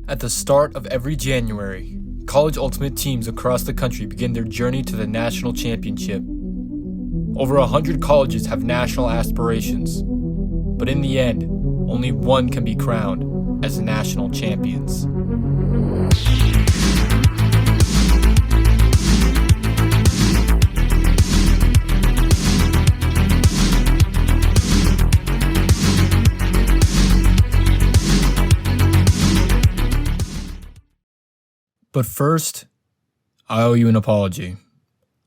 At the start of every January, college ultimate teams across the country begin their journey to the national championship. Over 100 colleges have national aspirations, but in the end, only one can be crowned as national champions. But first, I owe you an apology.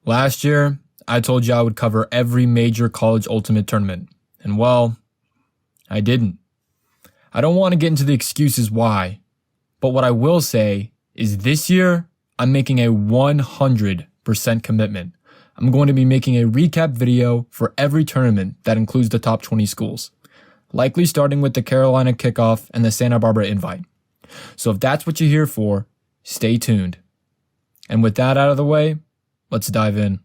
Last year, I told you I would cover every major college ultimate tournament, and well, I didn't. I don't want to get into the excuses why, but what I will say is this year, I'm making a 100% commitment. I'm going to be making a recap video for every tournament that includes the top 20 schools, likely starting with the Carolina Kickoff and the Santa Barbara Invite. So if that's what you're here for, stay tuned. And with that out of the way, let's dive in.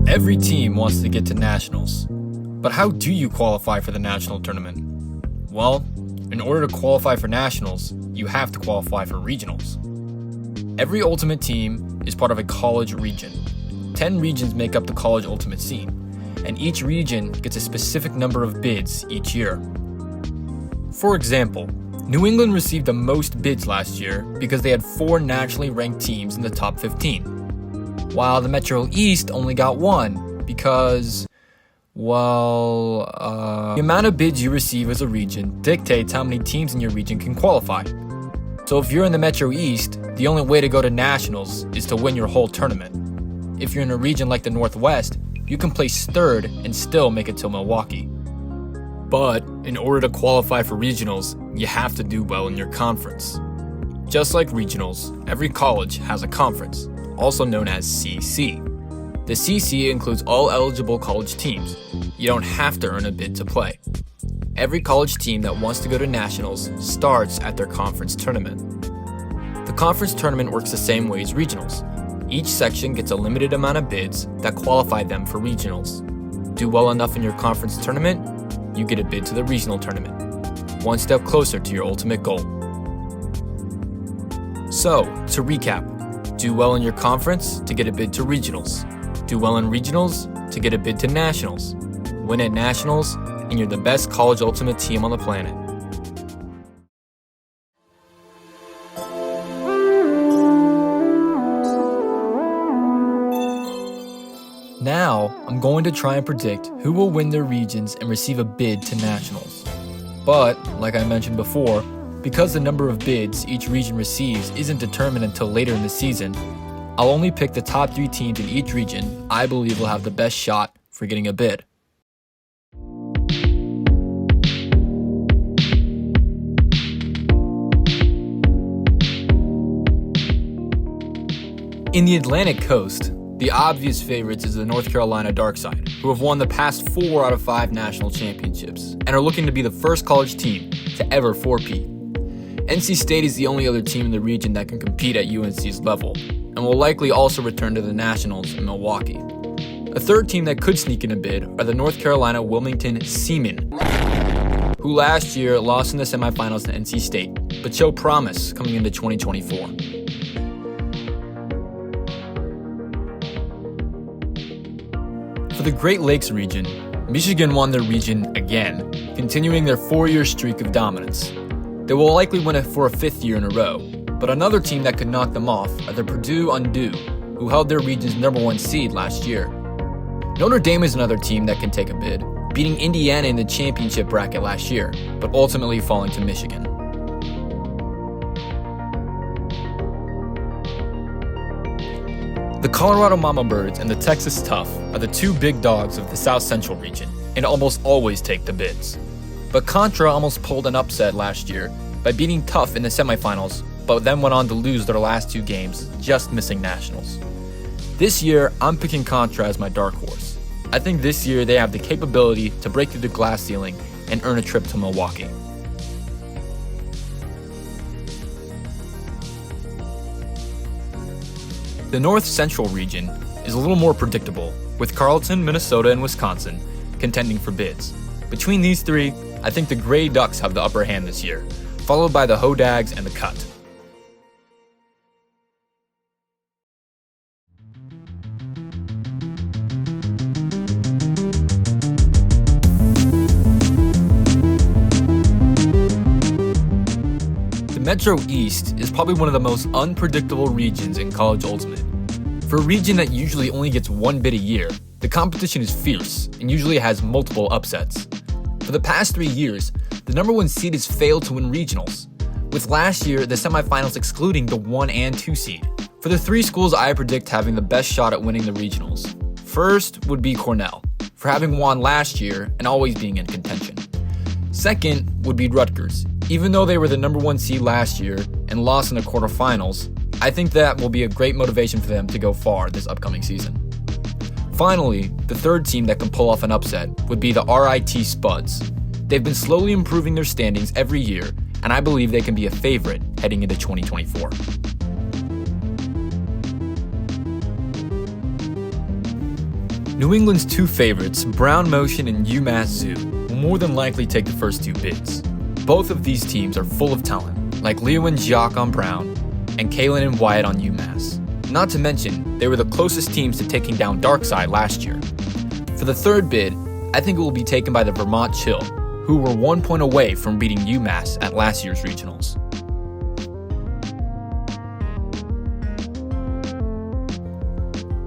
Every team wants to get to nationals, but how do you qualify for the national tournament? Well, in order to qualify for nationals, you have to qualify for regionals. Every ultimate team is part of a college region. 10 regions make up the college ultimate scene, and each region gets a specific number of bids each year. For example, New England received the most bids last year because they had 4 nationally ranked teams in the top 15, while the Metro East only got 1 because, the amount of bids you receive as a region dictates how many teams in your region can qualify. So if you're in the Metro East, the only way to go to nationals is to win your whole tournament. If you're in a region like the Northwest, you can place 3rd and still make it to Milwaukee. But in order to qualify for regionals, you have to do well in your conference. Just like regionals, every college has a conference, also known as CC. The CC includes all eligible college teams. You don't have to earn a bid to play. Every college team that wants to go to nationals starts at their conference tournament. The conference tournament works the same way as regionals. Each section gets a limited amount of bids that qualify them for regionals. Do well enough in your conference tournament, you get a bid to the regional tournament, one step closer to your ultimate goal. So, to recap, do well in your conference to get a bid to regionals. Do well in regionals to get a bid to nationals. Win at nationals, and you're the best college ultimate team on the planet. Now, I'm going to try and predict who will win their regions and receive a bid to nationals. But, like I mentioned before, because the number of bids each region receives isn't determined until later in the season, I'll only pick the top 3 teams in each region I believe will have the best shot for getting a bid. In the Atlantic Coast, the obvious favorites is the North Carolina Darkside, who have won the past 4 out of 5 national championships and are looking to be the first college team to ever 4-peat. NC State is the only other team in the region that can compete at UNC's level, and will likely also return to the Nationals in Milwaukee. A third team that could sneak in a bid are the North Carolina Wilmington Seamen, who last year lost in the semifinals to NC State, but show promise coming into 2024. For the Great Lakes region, Michigan won their region again, continuing their 4-year streak of dominance. They will likely win it for a 5th year in a row, but another team that could knock them off are the Purdue Undo, who held their region's number 1 seed last year. Notre Dame is another team that can take a bid, beating Indiana in the championship bracket last year, but ultimately falling to Michigan. The Colorado Mama Birds and the Texas Tough are the 2 big dogs of the South Central region and almost always take the bids. But Contra almost pulled an upset last year by beating Tough in the semifinals, but then went on to lose their last 2 games, just missing nationals. This year, I'm picking Contra as my dark horse. I think this year they have the capability to break through the glass ceiling and earn a trip to Milwaukee. The North Central region is a little more predictable, with Carleton, Minnesota, and Wisconsin contending for bids. Between these three, I think the Grey Ducks have the upper hand this year, followed by the Hodags and the Cut. The Metro East is probably one of the most unpredictable regions in College Ultimate. For a region that usually only gets one bid a year, the competition is fierce and usually has multiple upsets. For the past 3 years, the number 1 seed has failed to win regionals, with last year the semifinals excluding the 1 and 2 seed. For the 3 schools I predict having the best shot at winning the regionals, first would be Cornell, for having won last year and always being in contention. Second would be Rutgers. Even though they were the number 1 seed last year and lost in the quarterfinals, I think that will be a great motivation for them to go far this upcoming season. Finally, the third team that can pull off an upset would be the RIT Spuds. They've been slowly improving their standings every year, and I believe they can be a favorite heading into 2024. New England's 2 favorites, Brown Motion and UMass Zoo, will more than likely take the first 2 bids. Both of these teams are full of talent, like Leo and Jacques on Brown, and Kalen and Wyatt on UMass. Not to mention, they were the closest teams to taking down Darkside last year. For the third bid, I think it will be taken by the Vermont Chill, who were 1 point away from beating UMass at last year's regionals.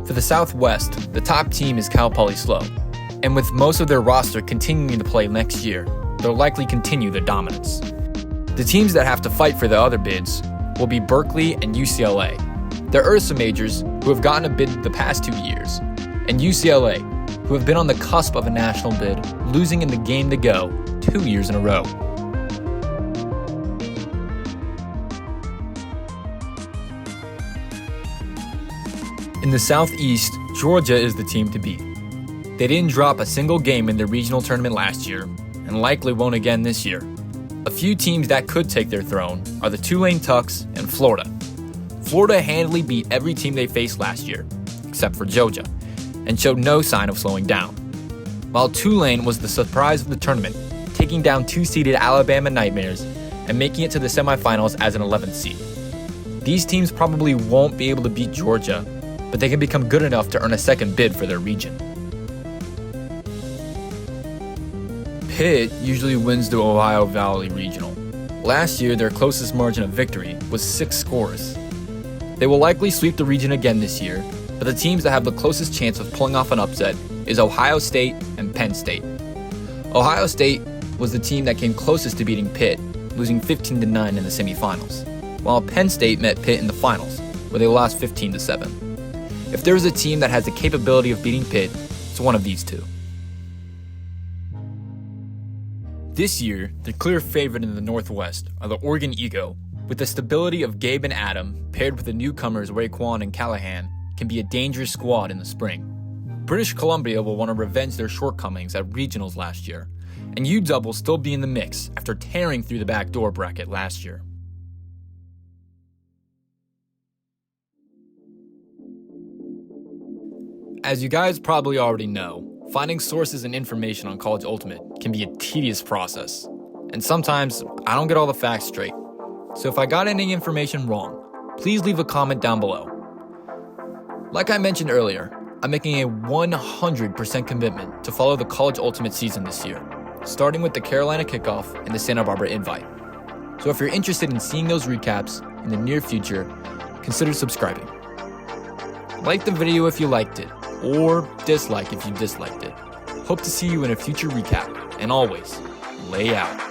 For the Southwest, the top team is Cal Poly SLO, and with most of their roster continuing to play next year, they'll likely continue their dominance. The teams that have to fight for the other bids will be Berkeley and UCLA. They're Ursa majors who have gotten a bid the past 2 years, and UCLA, who have been on the cusp of a national bid, losing in the game to go 2 years in a row. In the Southeast, Georgia is the team to beat. They didn't drop a single game in their regional tournament last year, and likely won't again this year. A few teams that could take their throne are the Tulane Tucks and Florida. Florida handily beat every team they faced last year, except for Georgia, and showed no sign of slowing down. While Tulane was the surprise of the tournament, taking down 2-seeded Alabama Nightmares and making it to the semifinals as an 11th seed. These teams probably won't be able to beat Georgia, but they can become good enough to earn a second bid for their region. Pitt usually wins the Ohio Valley Regional. Last year, their closest margin of victory was 6 scores. They will likely sweep the region again this year, but the teams that have the closest chance of pulling off an upset is Ohio State and Penn State. Ohio State was the team that came closest to beating Pitt, losing 15-9 in the semifinals, while Penn State met Pitt in the finals, where they lost 15-7. If there is a team that has the capability of beating Pitt, it's one of these two. This year, the clear favorite in the Northwest are the Oregon Ego. With the stability of Gabe and Adam, paired with the newcomers Raekwon and Callahan, can be a dangerous squad in the spring. British Columbia will want to revenge their shortcomings at regionals last year, and UW will still be in the mix after tearing through the backdoor bracket last year. As you guys probably already know, finding sources and information on College Ultimate can be a tedious process, and sometimes I don't get all the facts straight. So if I got any information wrong, please leave a comment down below. Like I mentioned earlier, I'm making a 100% commitment to follow the College Ultimate season this year, starting with the Carolina Kickoff and the Santa Barbara Invite. So if you're interested in seeing those recaps in the near future, consider subscribing. Like the video if you liked it, or dislike if you disliked it. Hope to see you in a future recap, and always, lay out.